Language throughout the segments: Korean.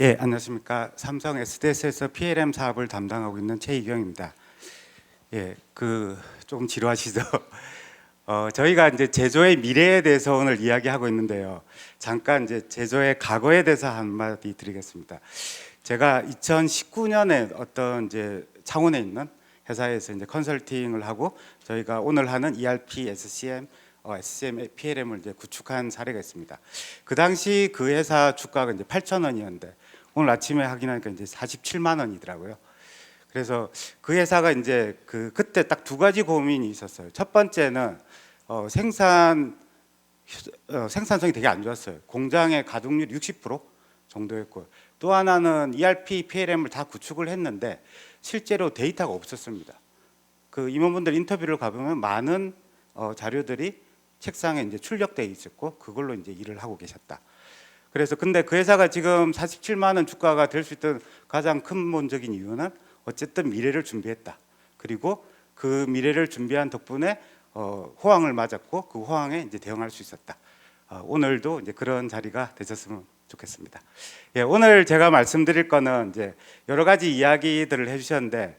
예, 안녕하십니까. 삼성 SDS에서 PLM 사업을 담당하고 있는 최희경입니다. 예, 조금 지루하시죠? 저희가 이제 제조의 미래에 대해서 오늘 이야기하고 있는데요. 잠깐 이제 제조의 과거에 대해서 한마디 드리겠습니다. 제가 2019년에 어떤 이제 창원에 있는 회사에서 이제 컨설팅을 하고 저희가 오늘 하는 ERP, SCM, SCM, PLM을 이제 구축한 사례가 있습니다. 그 당시 그 회사 주가가 이제 8,000원이었는데 오늘 아침에 확인하니까 이제 47만 원이더라고요. 그래서 그 회사가 이제 그때 딱 두 가지 고민이 있었어요. 첫 번째는 생산성이 되게 안 좋았어요. 공장의 가동률 60% 정도였고, 또 하나는 ERP, PLM을 다 구축을 했는데 실제로 데이터가 없었습니다. 그 임원분들 인터뷰를 가보면 많은 자료들이 책상에 이제 출력돼 있었고 그걸로 이제 일을 하고 계셨다. 그래서 근데 그 회사가 지금 47만 원 주가가 될 수 있던 가장 근본적인 이유는 어쨌든 미래를 준비했다. 그리고 그 미래를 준비한 덕분에 호황을 맞았고 그 호황에 이제 대응할 수 있었다. 오늘도 이제 그런 자리가 되셨으면 좋겠습니다. 예, 오늘 제가 말씀드릴 거는 이제 여러 가지 이야기들을 해주셨는데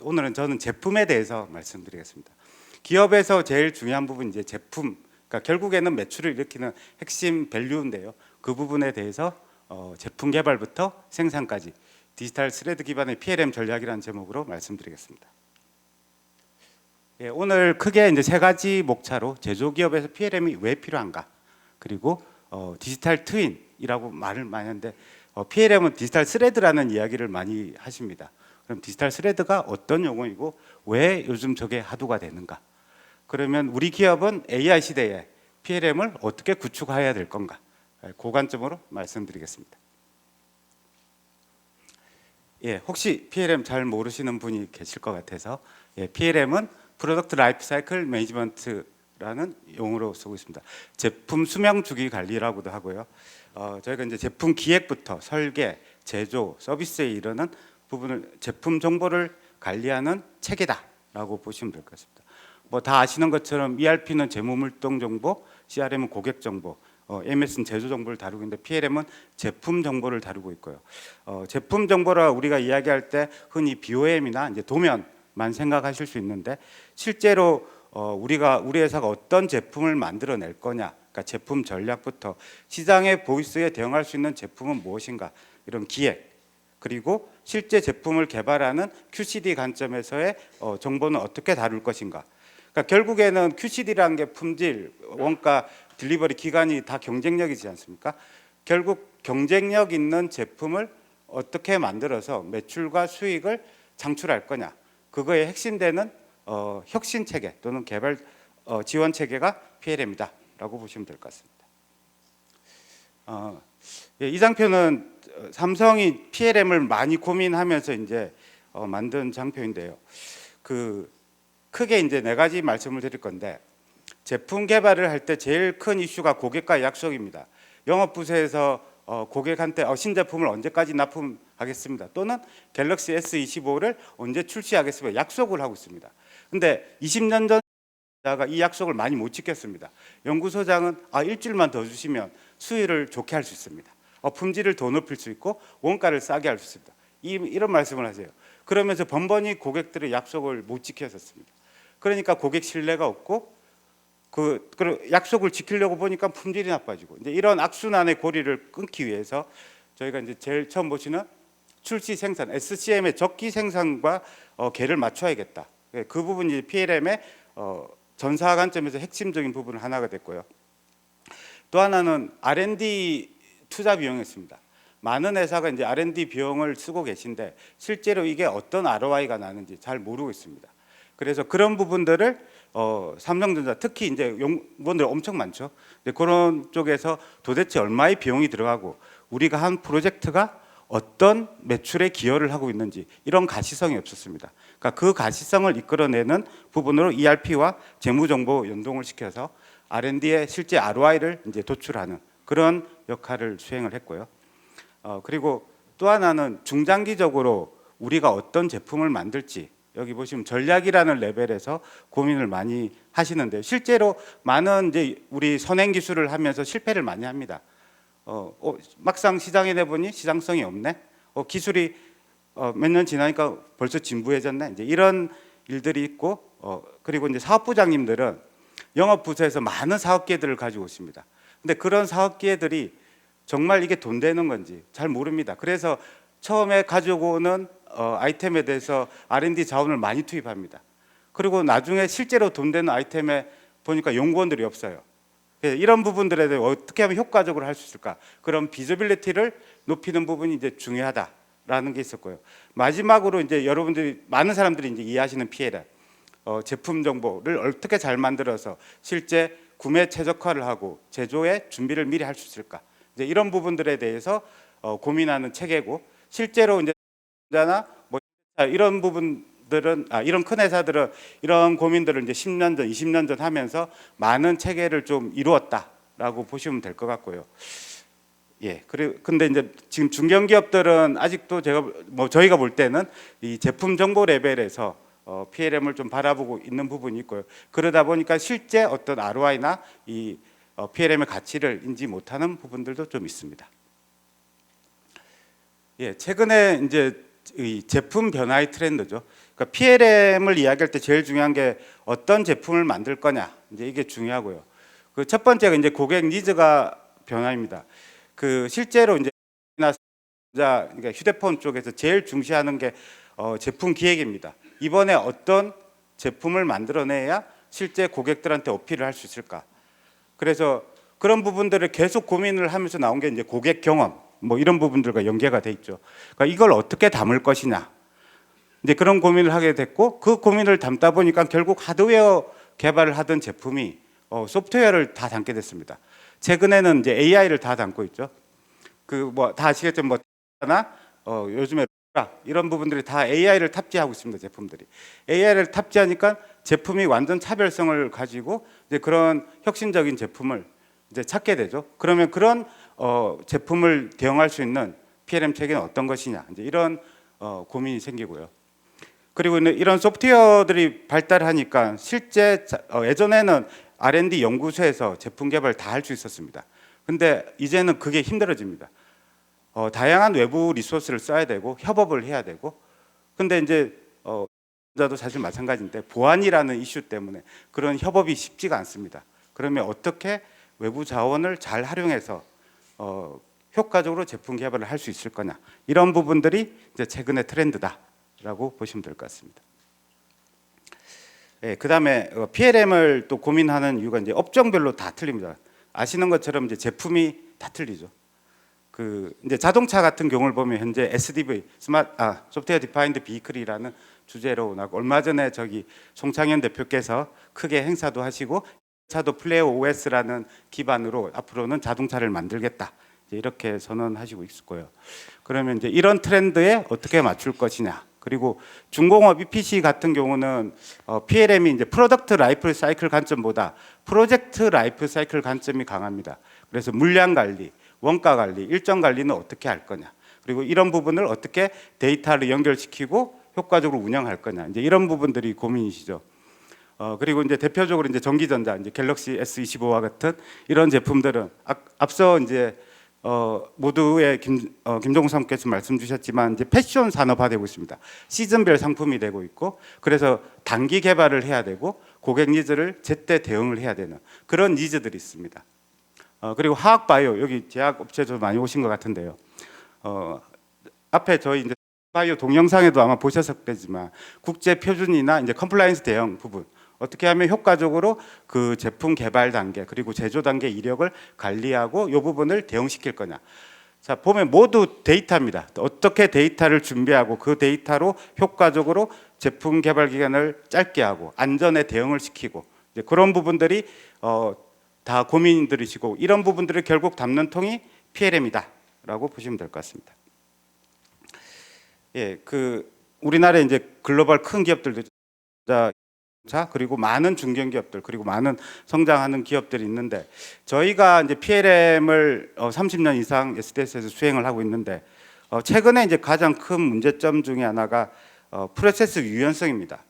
오늘은 저는 제품에 대해서 말씀드리겠습니다. 기업에서 제일 중요한 부분 이제 제품, 그러니까 결국에는 매출을 일으키는 핵심 밸류인데요. 그 부분에 대해서 제품 개발부터 생산까지 디지털 스레드 기반의 PLM 전략이라는 제목으로 말씀드리겠습니다. 예, 오늘 크게 이제 세 가지 목차로 제조기업에서 PLM이 왜 필요한가, 그리고 디지털 트윈이라고 말을 많이 하는데 PLM은 디지털 스레드라는 이야기를 많이 하십니다. 그럼 디지털 스레드가 어떤 용어이고 왜 요즘 저게 하도가 되는가? 그러면 우리 기업은 AI 시대에 PLM을 어떻게 구축해야 될 건가? 그 관점으로 말씀드리겠습니다. 예, 혹시 PLM 잘 모르시는 분이 계실 것 같아서 PLM은 프로덕트 라이프 사이클 매니지먼트라는 용어로 쓰고 있습니다. 제품 수명 주기 관리라고도 하고요. 저희가 이제 제품 기획부터 설계, 제조, 서비스에 이르는 부분을 제품 정보를 관리하는 체계다라고 보시면 될 것 같습니다. 뭐 다 아시는 것처럼 ERP는 재무물동 정보, CRM은 고객 정보, MS는 제조 정보를 다루고 있는데 PLM은 제품 정보를 다루고 있고요. 제품 정보라 우리가 이야기할 때 흔히 BOM이나 이제 도면만 생각하실 수 있는데 실제로 우리 회사가 어떤 제품을 만들어낼 거냐, 그러니까 제품 전략부터 시장의 보이스에 대응할 수 있는 제품은 무엇인가, 이런 기획, 그리고 실제 제품을 개발하는 QCD 관점에서의 정보는 어떻게 다룰 것인가. 그러니까 결국에는 QCD라는 게 품질, 원가, 딜리버리 기간이 다 경쟁력이지 않습니까? 결국 경쟁력 있는 제품을 어떻게 만들어서 매출과 수익을 창출할 거냐, 그거의 핵심되는 혁신 체계 또는 개발 지원 체계가 PLM이다 라고 보시면 될 것 같습니다. 예, 이 장표는 삼성이 PLM을 많이 고민하면서 이제 만든 장표인데요. 크게 이제 네 가지 말씀을 드릴 건데, 제품 개발을 할 때 제일 큰 이슈가 고객과의 약속입니다. 영업부서에서 고객한테 신제품을 언제까지 납품하겠습니다, 또는 갤럭시 S25를 언제 출시하겠습니다 약속을 하고 있습니다. 근데 20년 전 이 약속을 많이 못 지켰습니다. 연구소장은 일주일만 더 주시면 수율을 좋게 할 수 있습니다. 품질을 더 높일 수 있고 원가를 싸게 할 수 있습니다. 이런 말씀을 하세요. 그러면서 번번이 고객들의 약속을 못 지켰었습니다. 그러니까 고객 신뢰가 없고 그 약속을 지키려고 보니까 품질이 나빠지고, 이제 이런 악순환의 고리를 끊기 위해서 저희가 이제 제일 처음 보시는 출시 생산, SCM의 적기 생산과 궤를 맞춰야겠다. 그 부분이 PLM의 전사 관점에서 핵심적인 부분 하나가 됐고요. 또 하나는 R&D 투자 비용이었습니다. 많은 회사가 이제 R&D 비용을 쓰고 계신데 실제로 이게 어떤 ROI가 나는지 잘 모르고 있습니다. 그래서 그런 부분들을 삼성전자, 특히 이제 연구원들 엄청 많죠. 그런 쪽에서 도대체 얼마의 비용이 들어가고 우리가 한 프로젝트가 어떤 매출에 기여를 하고 있는지, 이런 가시성이 없었습니다. 그러니까 그 가시성을 이끌어내는 부분으로 ERP와 재무정보 연동을 시켜서 R&D의 실제 ROI를 이제 도출하는 그런 역할을 수행을 했고요. 그리고 또 하나는 중장기적으로 우리가 어떤 제품을 만들지, 여기 보시면 전략이라는 레벨에서 고민을 많이 하시는데 실제로 많은 이제 우리 선행 기술을 하면서 실패를 많이 합니다. 막상 시장에 내보니 시장성이 없네. 기술이 몇 년 지나니까 벌써 진부해졌네. 이제 이런 일들이 있고, 그리고 이제 사업부장님들은 영업부서에서 많은 사업 기회들을 가지고 있습니다. 근데 그런 사업 기회들이 정말 이게 돈 되는 건지 잘 모릅니다. 그래서 처음에 가지고 오는 아이템에 대해서 R&D 자원을 많이 투입합니다. 그리고 나중에 실제로 돈 되는 아이템에 보니까 연구원들이 없어요. 이런 부분들에 대해 어떻게 하면 효과적으로 할 수 있을까? 그런 비저빌리티를 높이는 부분이 이제 중요하다라는 게 있었고요. 마지막으로 이제 여러분들이 많은 사람들이 이제 이해하시는 PLM, 제품 정보를 어떻게 잘 만들어서 실제 구매 최적화를 하고 제조의 준비를 미리 할 수 있을까? 이제 이런 부분들에 대해서 고민하는 체계고, 실제로 이제 뭐 이런 부분들은 이런 큰 회사들은 이런 고민들을 이제 10년 전, 20년 전 하면서 많은 체계를 좀 이루었다라고 보시면 될 것 같고요. 예, 그리고 근데 이제 지금 중견기업들은 아직도 저희가 볼 때는 이 제품 정보 레벨에서 PLM을 좀 바라보고 있는 부분이 있고요. 그러다 보니까 실제 어떤 ROI나 이 PLM의 가치를 인지 못하는 부분들도 좀 있습니다. 예, 최근에 이제 이 제품 변화의 트렌드죠. 그러니까 PLM을 이야기할 때 제일 중요한 게 어떤 제품을 만들 거냐, 이제 이게 중요하고요. 그 첫 번째가 이제 고객 니즈가 변화입니다. 그 실제로 이제 그러니까 휴대폰 쪽에서 제일 중시하는 게 제품 기획입니다. 이번에 어떤 제품을 만들어내야 실제 고객들한테 어필을 할 수 있을까? 그래서 그런 부분들을 계속 고민을 하면서 나온 게 이제 고객 경험, 뭐 이런 부분들과 연계가 돼 있죠. 그러니까 이걸 어떻게 담을 것이냐, 이제 그런 고민을 하게 됐고, 그 고민을 담다 보니까 결국 하드웨어 개발을 하던 제품이 소프트웨어를 다 담게 됐습니다. 최근에는 이제 AI를 다 담고 있죠. 그 뭐 다 아시겠지만 뭐 하나 요즘에 이런 부분들이 다 AI를 탑재하고 있습니다. 제품들이 AI를 탑재하니까 제품이 완전 차별성을 가지고 이제 그런 혁신적인 제품을 이제 찾게 되죠. 그러면 그런 제품을 대응할 수 있는 PLM 체계는 어떤 것이냐, 이제 이런 고민이 생기고요. 그리고 이런 소프트웨어들이 발달하니까 실제 예전에는 R&D 연구소에서 제품 개발 다 할 수 있었습니다. 근데 이제는 그게 힘들어집니다. 다양한 외부 리소스를 써야 되고 협업을 해야 되고, 근데 이제 자도 사실 마찬가지인데 보안이라는 이슈 때문에 그런 협업이 쉽지가 않습니다. 그러면 어떻게 외부 자원을 잘 활용해서 효과적으로 제품 개발을 할 수 있을 거냐, 이런 부분들이 이제 최근의 트렌드다라고 보시면 될 것 같습니다. 예, 그다음에 PLM을 또 고민하는 이유가 이제 업종별로 다 틀립니다. 아시는 것처럼 이제 제품이 다 틀리죠. 그 이제 자동차 같은 경우를 보면 현재 SDV, 소프트웨어 디파인드 비클이라는 주제로 나고, 얼마 전에 저기 송창현 대표께서 크게 행사도 하시고, 차도 플레어 OS라는 기반으로 앞으로는 자동차를 만들겠다, 이제 이렇게 선언하시고 있고요. 그러면 이제 이런 트렌드에 어떻게 맞출 것이냐, 그리고 중공업 EPC 같은 경우는 PLM이 이제 프로덕트 라이프 사이클 관점보다 프로젝트 라이프 사이클 관점이 강합니다. 그래서 물량 관리, 원가 관리, 일정 관리는 어떻게 할 거냐, 그리고 이런 부분을 어떻게 데이터를 연결시키고 효과적으로 운영할 거냐, 이제 이런 부분들이 고민이시죠. 그리고 이제 대표적으로 이제 전기전자, 이제 갤럭시 S25와 같은 이런 제품들은 앞서 이제 모두의 김종국 사무께서 말씀 주셨지만 이제 패션 산업화되고 있습니다. 시즌별 상품이 되고 있고, 그래서 단기 개발을 해야 되고 고객 니즈를 제때 대응을 해야 되는 그런 니즈들이 있습니다. 그리고 화학 바이오, 여기 제약 업체도 많이 오신 것 같은데요. 앞에 저희 이제 바이오 동영상에도 아마 보셨을 테지만 국제 표준이나 이제 컴플라이언스 대응 부분, 어떻게 하면 효과적으로 그 제품 개발 단계 그리고 제조 단계 이력을 관리하고 이 부분을 대응시킬 거냐. 자, 보면 모두 데이터입니다. 어떻게 데이터를 준비하고 그 데이터로 효과적으로 제품 개발 기간을 짧게 하고 안전에 대응을 시키고, 이제 그런 부분들이 다 고민들이시고, 이런 부분들을 결국 담는 통이 PLM이다라고 보시면 될 것 같습니다. 예, 그 우리나라에 이제 글로벌 큰 기업들도 자, 그리고 많은 중견기업들, 그리고 많은 성장하는 기업들이 있는데, 저희가 이제 PLM을 30년 이상 SDS에서 수행을 하고 있는데, 최근에 이제 가장 큰 문제점 중에 하나가 프로세스 유연성입니다.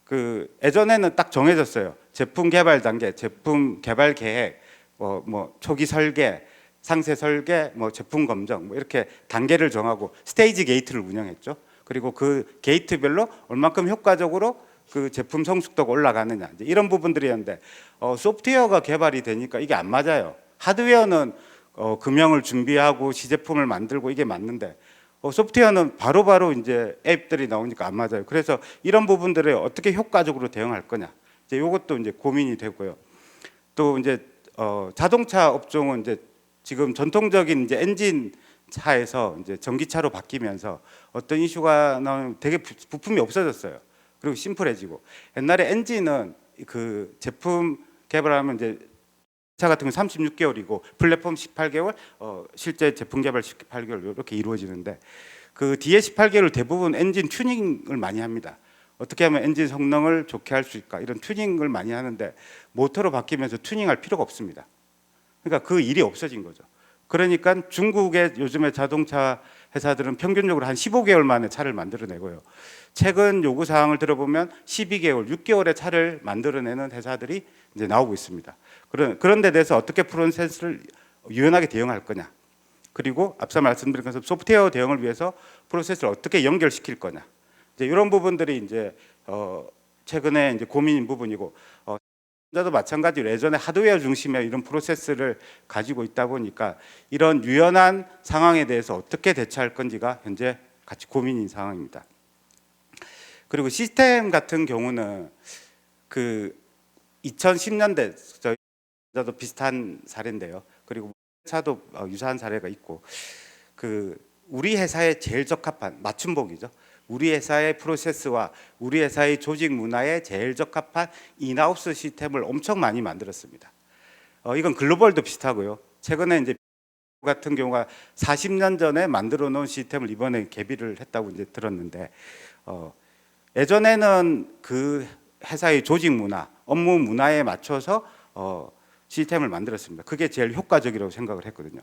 그 예전에는 딱 정해졌어요. 제품 개발 단계, 제품 개발 계획, 뭐 초기 설계, 상세 설계, 뭐 제품 검증, 뭐 이렇게 단계를 정하고 스테이지 게이트를 운영했죠. 그리고 그 게이트별로 얼만큼 효과적으로 그 제품 성숙도가 올라가느냐, 이제 이런 부분들이었는데 소프트웨어가 개발이 되니까 이게 안 맞아요. 하드웨어는 금형을 준비하고 시제품을 만들고 이게 맞는데 소프트웨어는 바로바로 이제 앱들이 나오니까 안 맞아요. 그래서 이런 부분들을 어떻게 효과적으로 대응할 거냐, 이제 이것도 이제 고민이 되고요. 또 이제 자동차 업종은 이제 지금 전통적인 이제 엔진 차에서 이제 전기차로 바뀌면서 어떤 이슈가 나오면 되게 부품이 없어졌어요. 그리고 심플해지고, 옛날에 엔진은 그 제품 개발하면 이제 차 같은 건 36개월이고 플랫폼 18개월, 실제 제품 개발 18개월 이렇게 이루어지는데, 그 뒤에 18개월 대부분 엔진 튜닝을 많이 합니다. 어떻게 하면 엔진 성능을 좋게 할 수 있을까, 이런 튜닝을 많이 하는데 모터로 바뀌면서 튜닝할 필요가 없습니다. 그러니까 그 일이 없어진 거죠. 그러니까 중국의 요즘에 자동차 회사들은 평균적으로 한 15개월 만에 차를 만들어내고요. 최근 요구 사항을 들어보면 12개월, 6개월의 차를 만들어내는 회사들이 이제 나오고 있습니다. 그런 데 대해서 어떻게 프로세스를 유연하게 대응할 거냐, 그리고 앞서 말씀드린 것처럼 소프트웨어 대응을 위해서 프로세스를 어떻게 연결시킬 거냐, 이제 이런 부분들이 이제 최근에 이제 고민인 부분이고, 자도 마찬가지로 예전에 하드웨어 중심의 이런 프로세스를 가지고 있다 보니까 이런 유연한 상황에 대해서 어떻게 대처할 건지가 현재 같이 고민인 상황입니다. 그리고 시스템 같은 경우는 그 2010년대 저도 비슷한 사례인데요. 그리고 차도 유사한 사례가 있고, 그 우리 회사에 제일 적합한 맞춤복이죠. 우리 회사의 프로세스와 우리 회사의 조직 문화에 제일 적합한 인하우스 시스템을 엄청 많이 만들었습니다. 이건 글로벌도 비슷하고요. 최근에 이제 같은 경우가 40년 전에 만들어 놓은 시스템을 이번에 개비를 했다고 이제 들었는데, 예전에는 그 회사의 조직 문화, 업무 문화에 맞춰서 시스템을 만들었습니다. 그게 제일 효과적이라고 생각을 했거든요.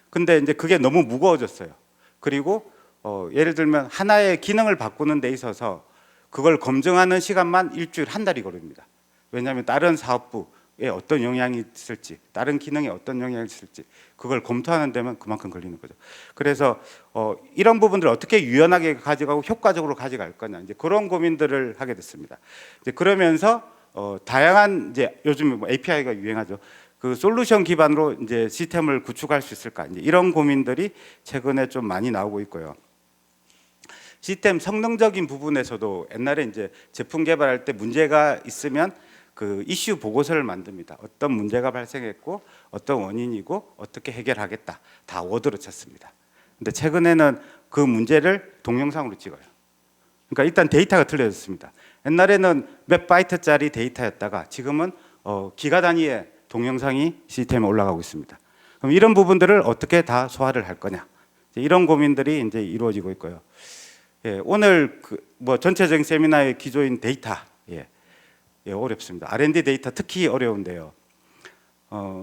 근데 이제 그게 너무 무거워졌어요. 그리고 예를 들면 하나의 기능을 바꾸는 데 있어서 그걸 검증하는 시간만 일주일, 한 달이 걸립니다. 왜냐하면 다른 사업부에 어떤 영향이 있을지, 다른 기능에 어떤 영향이 있을지 그걸 검토하는 데만 그만큼 걸리는 거죠. 그래서 이런 부분들을 어떻게 유연하게 가져가고 효과적으로 가져갈 거냐, 이제 그런 고민들을 하게 됐습니다. 이제 그러면서 다양한 이제 요즘 뭐 API가 유행하죠. 그 솔루션 기반으로 이제 시스템을 구축할 수 있을까, 이제 이런 고민들이 최근에 좀 많이 나오고 있고요. 시스템 성능적인 부분에서도 옛날에 이제 제품 개발할 때 문제가 있으면 그 이슈 보고서를 만듭니다. 어떤 문제가 발생했고 어떤 원인이고 어떻게 해결하겠다, 다 워드로 쳤습니다. 근데 최근에는 그 문제를 동영상으로 찍어요. 그러니까 일단 데이터가 틀려졌습니다. 옛날에는 몇 바이트짜리 데이터였다가 지금은 기가 단위의 동영상이 시스템에 올라가고 있습니다. 그럼 이런 부분들을 어떻게 다 소화를 할 거냐, 이런 고민들이 이제 이루어지고 있고요. 예, 오늘 뭐 전체적인 세미나의 기조인 데이터, 어렵습니다. R&D 데이터 특히 어려운데요.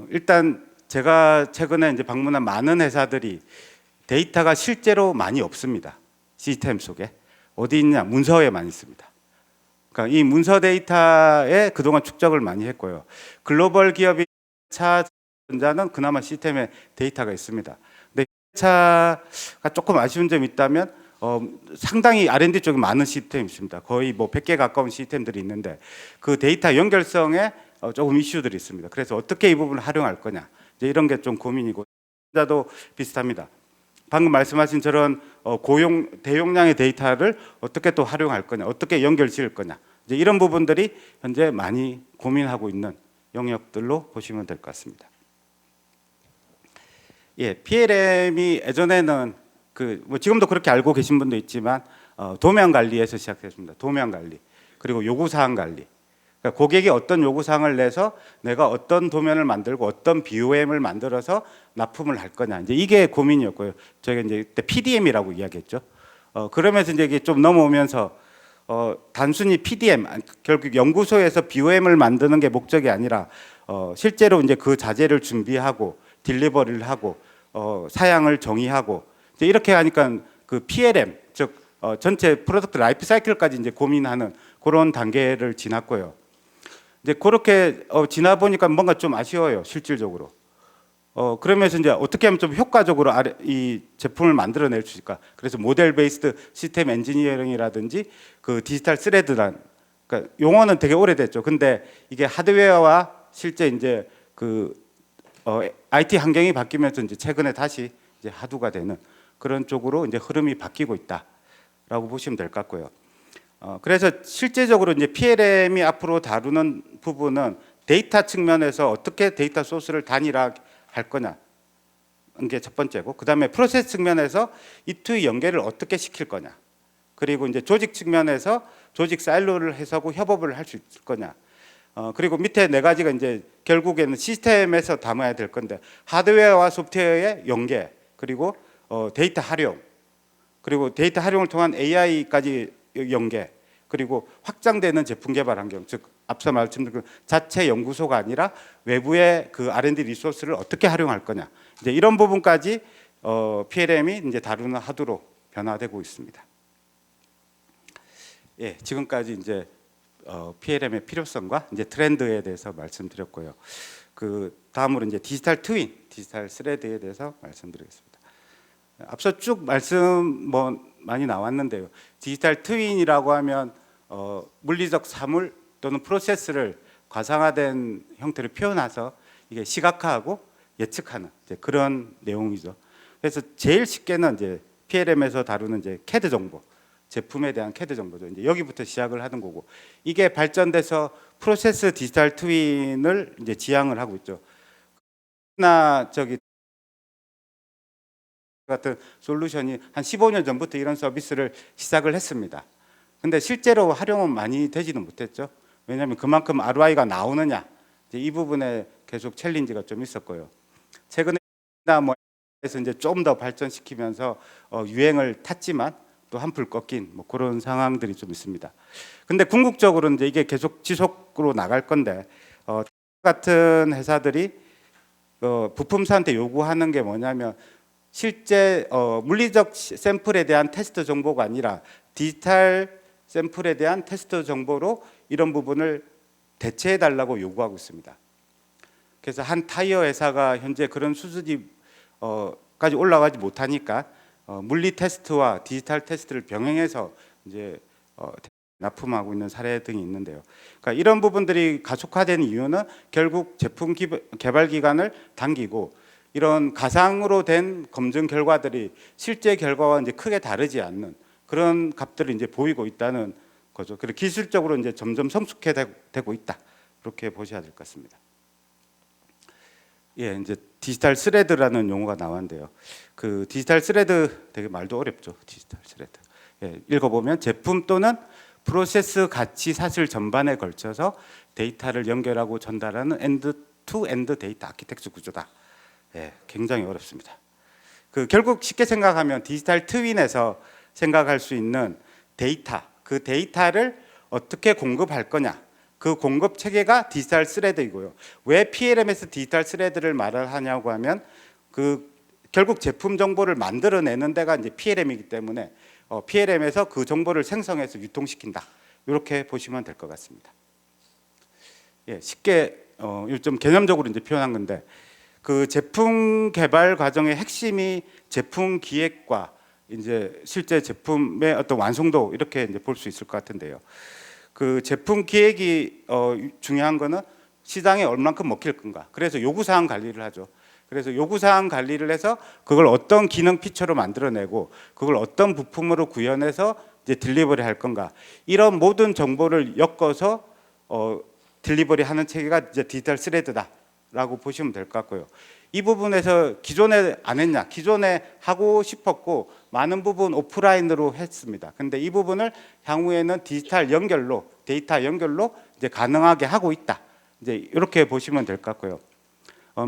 일단 제가 최근에 이제 방문한 많은 회사들이 데이터가 실제로 많이 없습니다. 시스템 속에 어디 있냐, 문서에 많이 있습니다. 그러니까 이 문서 데이터에 그동안 축적을 많이 했고요. 글로벌 기업이 차전자는 그나마 시스템에 데이터가 있습니다. 근데 차가 조금 아쉬운 점이 있다면 상당히 R&D 쪽에 많은 시스템이 있습니다. 거의 뭐 100개 가까운 시스템들이 있는데 그 데이터 연결성에 조금 이슈들이 있습니다. 그래서 어떻게 이 부분을 활용할 거냐, 이제 이런 게 좀 고민이고, 자도 비슷합니다. 방금 말씀하신 저런 대용량의 데이터를 어떻게 또 활용할 거냐, 어떻게 연결 지을 거냐, 이제 이런 부분들이 현재 많이 고민하고 있는 영역들로 보시면 될 것 같습니다. 예, PLM이 예전에는 뭐 지금도 그렇게 알고 계신 분도 있지만 도면 관리에서 시작했습니다. 도면 관리, 그리고 요구 사항 관리. 그러니까 고객이 어떤 요구 사항을 내서 내가 어떤 도면을 만들고 어떤 BOM을 만들어서 납품을 할 거냐, 이제 이게 고민이었고요. 저희가 이제 그때 PDM이라고 이야기했죠. 그러면서 이제 이게 좀 넘어오면서 단순히 PDM, 결국 연구소에서 BOM을 만드는 게 목적이 아니라 실제로 이제 그 자재를 준비하고 딜리버리를 하고 사양을 정의하고, 이렇게 하니까 그 PLM, 즉 전체 프로덕트 라이프 사이클까지 이제 고민하는 그런 단계를 지났고요. 이제 그렇게 지나 보니까 뭔가 좀 아쉬워요, 실질적으로. 그러면서 이제 어떻게 하면 좀 효과적으로 이 제품을 만들어낼 수 있을까? 그래서 모델 베이스드 시스템 엔지니어링이라든지 그 디지털 스레드란, 그러니까 용어는 되게 오래됐죠. 근데 이게 하드웨어와 실제 이제 그 IT 환경이 바뀌면서 이제 최근에 다시 이제 하두가 되는 그런 쪽으로 이제 흐름이 바뀌고 있다라고 보시면 될 것 같고요. 그래서 실제적으로 이제 PLM이 앞으로 다루는 부분은 데이터 측면에서 어떻게 데이터 소스를 단일화할 거냐, 게 첫 번째고, 그 다음에 프로세스 측면에서 이 투의 연계를 어떻게 시킬 거냐, 그리고 이제 조직 측면에서 조직 사일로를 해서고 협업을 할 수 있을 거냐, 그리고 밑에 네 가지가 이제 결국에는 시스템에서 담아야 될 건데 하드웨어와 소프트웨어의 연계, 그리고 데이터 활용, 그리고 데이터 활용을 통한 AI까지 연계, 그리고 확장되는 제품 개발 환경, 즉 앞서 말씀드린 자체 연구소가 아니라 외부의 그 R&D 리소스를 어떻게 활용할 거냐, 이제 이런 부분까지 PLM이 이제 다루는 하도로 변화되고 있습니다. 예, 지금까지 이제 PLM의 필요성과 이제 트렌드에 대해서 말씀드렸고요. 그 다음으로 이제 디지털 트윈, 디지털 스레드에 대해서 말씀드리겠습니다. 앞서 쭉 말씀 많이 나왔는데요. 디지털 트윈이라고 하면 물리적 사물 또는 프로세스를 가상화된 형태로 표현해서 이게 시각화하고 예측하는 이제 그런 내용이죠. 그래서 제일 쉽게는 이제 PLM에서 다루는 이제 CAD 정보, 제품에 대한 CAD 정보죠. 이제 여기부터 시작을 하는 거고, 이게 발전돼서 프로세스 디지털 트윈을 이제 지향을 하고 있죠. 나 저기 같은 솔루션이 한 15년 전부터 이런 서비스를 시작을 했습니다. 근데 실제로 활용은 많이 되지는 못했죠. 왜냐하면 그만큼 ROI가 나오느냐, 이제 이 부분에 계속 챌린지가 좀 있었고요. 최근에 에서 이제 좀 더 발전시키면서 유행을 탔지만 또 한풀 꺾인 그런 상황들이 좀 있습니다. 근데 궁극적으로 이제 이게 계속 지속으로 나갈 건데 같은 회사들이 부품사한테 요구하는 게 뭐냐면 실제 물리적 샘플에 대한 테스트 정보가 아니라 디지털 샘플에 대한 테스트 정보로 이런 부분을 대체해 달라고 요구하고 있습니다. 그래서 한 타이어 회사가 현재 그런 수준이 까지 올라가지 못하니까 물리 테스트와 디지털 테스트를 병행해서 이제 납품하고 있는 사례 등이 있는데요. 그러니까 이런 부분들이 가속화되는 이유는 결국 제품 개발 기간을 당기고 이런 가상으로 된 검증 결과들이 실제 결과와 이제 크게 다르지 않는 그런 값들을 이제 보이고 있다는 거죠. 그리고 기술적으로 이제 점점 성숙해되고 있다. 이렇게 보셔야 될 것 같습니다. 예, 이제 디지털 스레드라는 용어가 나왔는데요. 그 디지털 스레드 되게 말도 어렵죠. 디지털 스레드. 예, 읽어보면 제품 또는 프로세스 가치 사슬 전반에 걸쳐서 데이터를 연결하고 전달하는 엔드-투-엔드 데이터 아키텍처 구조다. 예, 굉장히 어렵습니다. 그 결국 쉽게 생각하면 디지털 트윈에서 생각할 수 있는 데이터, 그 데이터를 어떻게 공급할 거냐, 그 공급 체계가 디지털 스레드이고요. 왜 PLM에서 디지털 스레드를 말을 하냐고 하면 그 결국 제품 정보를 만들어내는 데가 이제 PLM이기 때문에 PLM에서 그 정보를 생성해서 유통시킨다. 이렇게 보시면 될 것 같습니다. 예, 쉽게 좀 개념적으로 이제 표현한 건데 그 제품 개발 과정의 핵심이 제품 기획과 이제 실제 제품의 어떤 완성도 이렇게 이제 볼 수 있을 것 같은데요. 그 제품 기획이 중요한 거는 시장에 얼만큼 먹힐 건가. 그래서 요구사항 관리를 하죠. 그래서 요구사항 관리를 해서 그걸 어떤 기능 피처로 만들어내고 그걸 어떤 부품으로 구현해서 이제 딜리버리 할 건가. 이런 모든 정보를 엮어서 딜리버리 하는 체계가 이제 디지털 스레드다라고 보시면 될 것 같고요. 이 부분에서 기존에 안 했냐, 기존에 하고 싶었고 많은 부분 오프라인으로 했습니다. 근데 이 부분을 향후에는 디지털 연결로, 데이터 연결로 이제 가능하게 하고 있다. 이제 이렇게 보시면 될 것 같고요.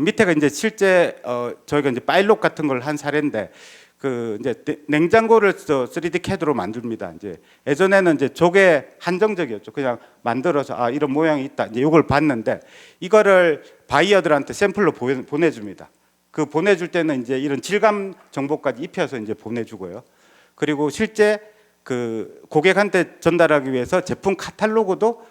밑에가 이제 실제 저희가 이제 파일럿 같은 걸 한 사례인데 그 이제 냉장고를 3D CAD로 만듭니다. 이제 예전에는 이제 저게 한정적이었죠. 그냥 만들어서 이런 모양이 있다. 이제 이걸 봤는데 이거를 바이어들한테 샘플로 보내줍니다. 그 보내줄 때는 이제 이런 질감 정보까지 입혀서 이제 보내주고요. 그리고 실제 그 고객한테 전달하기 위해서 제품 카탈로그도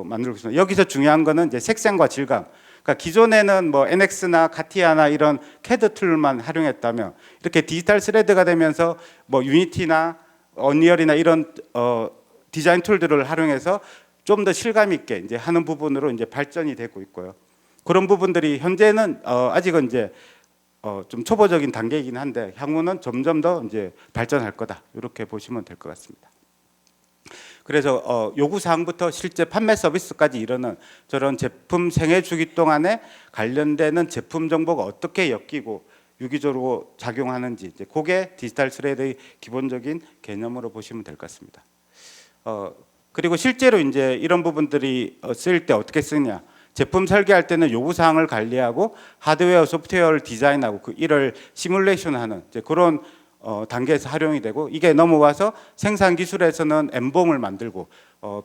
만들고 있습니다. 여기서 중요한 거는 이제 색상과 질감. 그러니까 기존에는 뭐 NX나 카티아나 이런 CAD 툴만 활용했다면 이렇게 디지털 스레드가 되면서 뭐 유니티나 언리얼이나 이런 디자인 툴들을 활용해서 좀 더 실감 있게 이제 하는 부분으로 이제 발전이 되고 있고요. 그런 부분들이 현재는 아직은 이제 좀 초보적인 단계이긴 한데 향후는 점점 더 이제 발전할 거다 이렇게 보시면 될 것 같습니다. 그래서 요구 사항부터 실제 판매 서비스까지 이르는 저런 제품 생애 주기 동안에 관련되는 제품 정보가 어떻게 엮이고 유기적으로 작용하는지 이제 그게 디지털 스레드의 기본적인 개념으로 보시면 될 것 같습니다. 그리고 실제로 이제 이런 부분들이 쓰일 때 어떻게 쓰냐? 제품 설계할 때는 요구 사항을 관리하고 하드웨어, 소프트웨어를 디자인하고 이를 시뮬레이션하는 이제 그런 단계에서 활용이 되고 이게 넘어와서 생산 기술에서는 엠봉을 만들고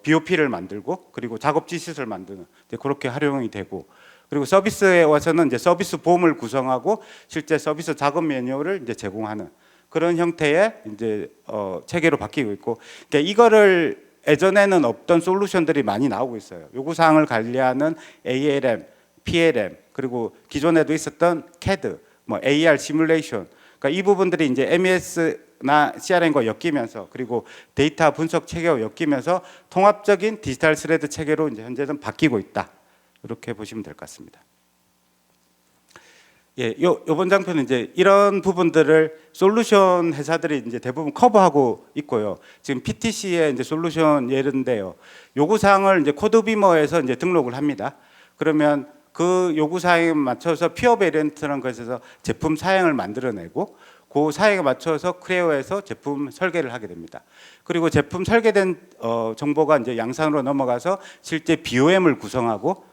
BOP를 만들고 그리고 작업 지시를 만드는 이제 그렇게 활용이 되고 그리고 서비스에 와서는 이제 서비스 폼을 구성하고 실제 서비스 작업 매뉴얼을 이제 제공하는 그런 형태의 이제 체계로 바뀌고 있고 그러니까 이거를 예전에는 없던 솔루션들이 많이 나오고 있어요. 요구 사항을 관리하는 ALM, PLM 그리고 기존에도 있었던 CAD, 뭐 AR 시뮬레이션. 그러니까 이 부분들이 이제 MES나 CRM과 엮이면서 그리고 데이터 분석 체계와 엮이면서 통합적인 디지털 스레드 체계로 이제 현재는 바뀌고 있다. 이렇게 보시면 될 것 같습니다. 예, 요번 장표는 이제 이런 부분들을 솔루션 회사들이 이제 대부분 커버하고 있고요. 지금 PTC의 이제 솔루션 예인데요. 요구 사항을 이제 코드비머에서 이제 등록을 합니다. 그러면 그 요구 사항에 맞춰서 피어 베리언트라는 것에서 제품 사양을 만들어내고 그 사양에 맞춰서 크레어에서 제품 설계를 하게 됩니다. 그리고 제품 설계된 정보가 이제 양산으로 넘어가서 실제 BOM을 구성하고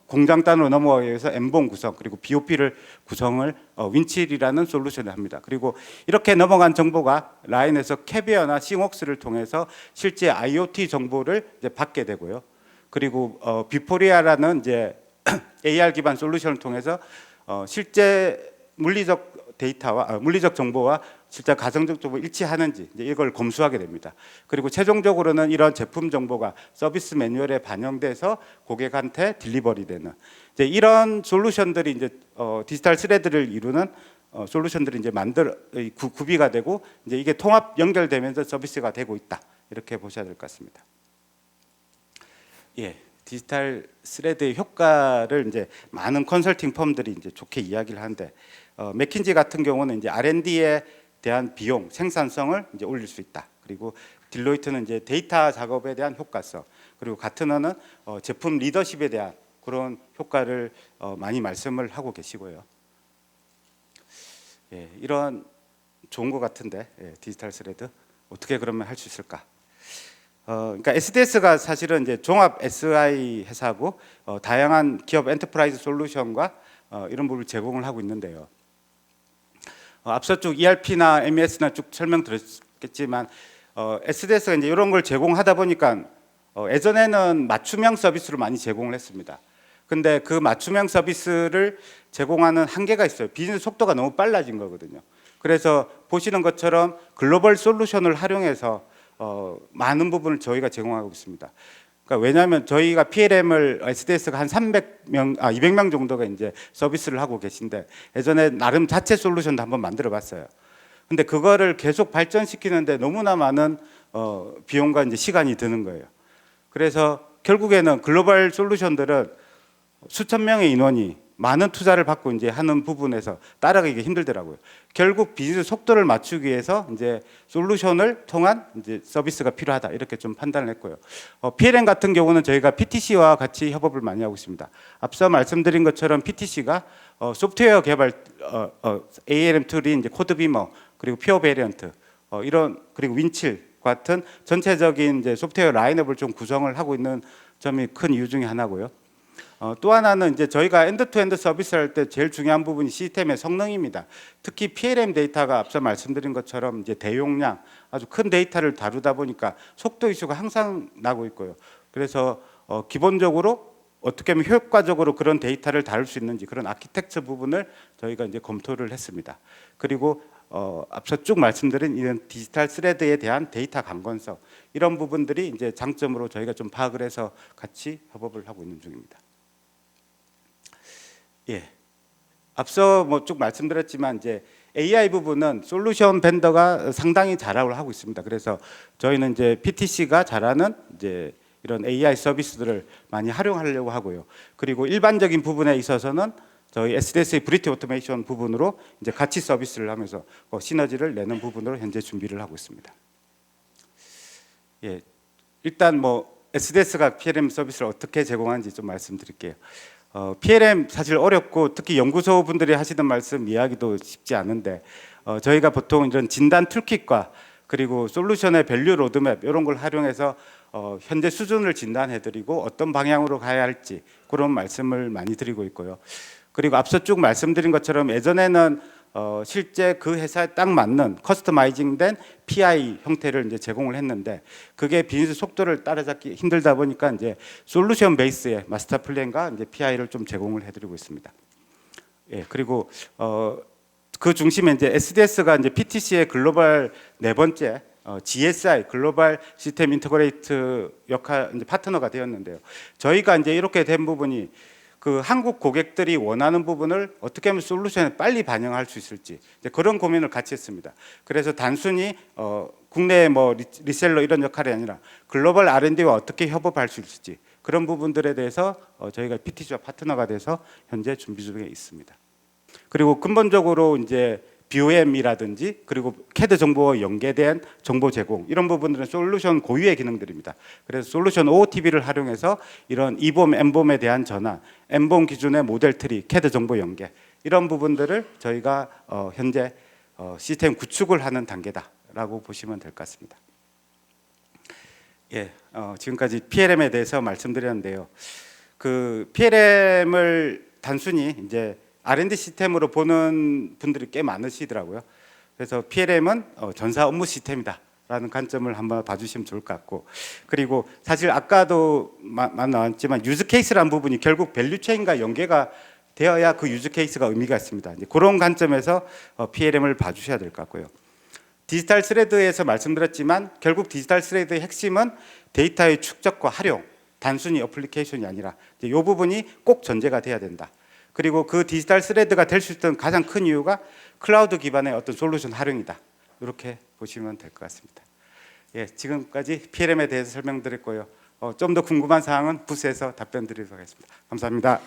공장 단으로 넘어가기 위해서 엠봉 구성 그리고 BOP를 구성을 윈칠이라는 솔루션을 합니다. 그리고 이렇게 넘어간 정보가 라인에서 캐비어나 싱웍스를 통해서 실제 IoT 정보를 이제 받게 되고요. 그리고 비포리아라는 이제 AR 기반 솔루션을 통해서 실제 물리적 데이터와 물리적 정보와 실제 가정적 정보가 일치하는지 이제 이걸 검수하게 됩니다. 그리고 최종적으로는 이런 제품 정보가 서비스 매뉴얼에 반영돼서 고객한테 딜리버리 되는 이제 이런 솔루션들이 이제 디지털 스레드를 이루는 솔루션들이 이제 구비가 되고 이제 이게 통합 연결되면서 서비스가 되고 있다. 이렇게 보셔야 될 것 같습니다. 예. 디지털 스레드의 효과를 이제 많은 컨설팅 펌들이 이제 좋게 이야기를 하는데 맥킨지 같은 경우는 이제 R&D에 대한 비용, 생산성을 이제 올릴 수 있다. 그리고 딜로이트는 이제 데이터 작업에 대한 효과성, 그리고 가트너는 제품 리더십에 대한 그런 효과를 많이 말씀을 하고 계시고요. 예, 이런 좋은 것 같은데 디지털 스레드 어떻게 그러면 할 수 있을까? 그러니까 SDS가 사실은 이제 종합 SI 회사고 다양한 기업 엔터프라이즈 솔루션과 이런 부분을 제공을 하고 있는데요. 앞서 쭉 ERP나 MES나 쭉 설명드렸겠지만 SDS가 이제 이런 걸 제공하다 보니까 예전에는 맞춤형 서비스를 많이 제공을 했습니다. 근데 그 맞춤형 서비스를 제공하는 한계가 있어요. 비즈니스 속도가 너무 빨라진 거거든요. 그래서 보시는 것처럼 글로벌 솔루션을 활용해서 많은 부분을 저희가 제공하고 있습니다. 그러니까 왜냐하면 저희가 PLM을 SDS가 한 200명 정도가 이제 서비스를 하고 계신데 예전에 나름 자체 솔루션도 한번 만들어봤어요. 근데 그거를 계속 발전시키는데 너무나 많은 비용과 이제 시간이 드는 거예요. 그래서 결국에는 글로벌 솔루션들은 수천 명의 인원이 많은 투자를 받고 이제 하는 부분에서 따라가기가 힘들더라고요. 결국 비즈니스 속도를 맞추기 위해서 이제 솔루션을 통한 이제 서비스가 필요하다 이렇게 좀 판단을 했고요. PLM 같은 경우는 저희가 PTC와 같이 협업을 많이 하고 있습니다. 앞서 말씀드린 것처럼 PTC가 소프트웨어 개발 ALM 툴인 이제 코드비머 그리고 피어 베리언트 이런 그리고 윈칠 같은 전체적인 이제 소프트웨어 라인업을 좀 구성을 하고 있는 점이 큰 이유 중에 하나고요. 또 하나는 이제 저희가 엔드투엔드 서비스 할 때 제일 중요한 부분이 시스템의 성능입니다. 특히 PLM 데이터가 앞서 말씀드린 것처럼 이제 대용량 아주 큰 데이터를 다루다 보니까 속도 이슈가 항상 나고 있고요. 그래서 기본적으로 어떻게 하면 효과적으로 그런 데이터를 다룰 수 있는지 그런 아키텍처 부분을 저희가 이제 검토를 했습니다. 그리고 앞서 쭉 말씀드린 이런 디지털 스레드에 대한 데이터 강건성 이런 부분들이 이제 장점으로 저희가 좀 파악을 해서 같이 협업을 하고 있는 중입니다. 예. 앞서 뭐 쭉 말씀드렸지만 이제 AI 부분은 솔루션 벤더가 상당히 잘하고 하고 있습니다. 그래서 저희는 이제 PTC가 잘하는 이제 이런 AI 서비스들을 많이 활용하려고 하고요. 그리고 일반적인 부분에 있어서는 저희 SDS의 브리티 오토메이션 부분으로 이제 같이 서비스를 하면서 시너지를 내는 부분으로 현재 준비를 하고 있습니다. 예, 일단 뭐 SDS가 PLM 서비스를 어떻게 제공하는지 좀 말씀드릴게요. PLM 사실 어렵고 특히 연구소 분들이 하시던 말씀 이야기도 쉽지 않은데 저희가 보통 이런 진단 툴킷과 그리고 솔루션의 밸류 로드맵 이런 걸 활용해서 현재 수준을 진단해드리고 어떤 방향으로 가야 할지 그런 말씀을 많이 드리고 있고요. 그리고 앞서 쭉 말씀드린 것처럼 예전에는 실제 그 회사에 딱 맞는 커스터마이징된 PI 형태를 이제 제공을 했는데 그게 비즈니스 속도를 따라잡기 힘들다 보니까 이제 솔루션 베이스의 마스터 플랜과 이제 PI를 좀 제공을 해드리고 있습니다. 예, 그리고 그 중심에 이제 SDS가 이제 PTC의 글로벌 네 번째 GSI 글로벌 시스템 인터그레이트 역할 이제 파트너가 되었는데요. 저희가 이제 이렇게 된 부분이 그 한국 고객들이 원하는 부분을 어떻게 하면 솔루션에 빨리 반영할 수 있을지 그런 고민을 같이 했습니다. 그래서 단순히 국내 뭐 리셀러 이런 역할이 아니라 글로벌 R&D와 어떻게 협업할 수 있을지 그런 부분들에 대해서 저희가 PTC와 파트너가 돼서 현재 준비 중에 있습니다. 그리고 근본적으로 이제 BOM이라든지 그리고 CAD 정보와 연계된 정보 제공 이런 부분들은 솔루션 고유의 기능들입니다. 그래서 솔루션 OOTB를 활용해서 이런 E봄, M봄에 대한 전환, M봄 기준의 모델 트리, CAD 정보 연계 이런 부분들을 저희가 현재 시스템 구축을 하는 단계다라고 보시면 될 것 같습니다. 예, 지금까지 PLM에 대해서 말씀드렸는데요. 그 PLM을 단순히 이제 R&D 시스템으로 보는 분들이 꽤 많으시더라고요. 그래서 PLM은 전사 업무 시스템이다라는 관점을 한번 봐주시면 좋을 것 같고, 그리고 사실 아까도 나왔지만 유즈 케이스라는 부분이 결국 밸류 체인과 연계가 되어야 그 유즈 케이스가 의미가 있습니다. 이제 그런 관점에서 PLM을 봐주셔야 될 것 같고요. 디지털 스레드에서 말씀드렸지만 결국 디지털 스레드의 핵심은 데이터의 축적과 활용, 단순히 어플리케이션이 아니라 이 부분이 꼭 전제가 돼야 된다. 그리고 그 디지털 스레드가 될 수 있던 가장 큰 이유가 클라우드 기반의 어떤 솔루션 활용이다. 이렇게 보시면 될 것 같습니다. 예, 지금까지 PLM에 대해서 설명드렸고요. 좀 더 궁금한 사항은 부스에서 답변 드리도록 하겠습니다. 감사합니다.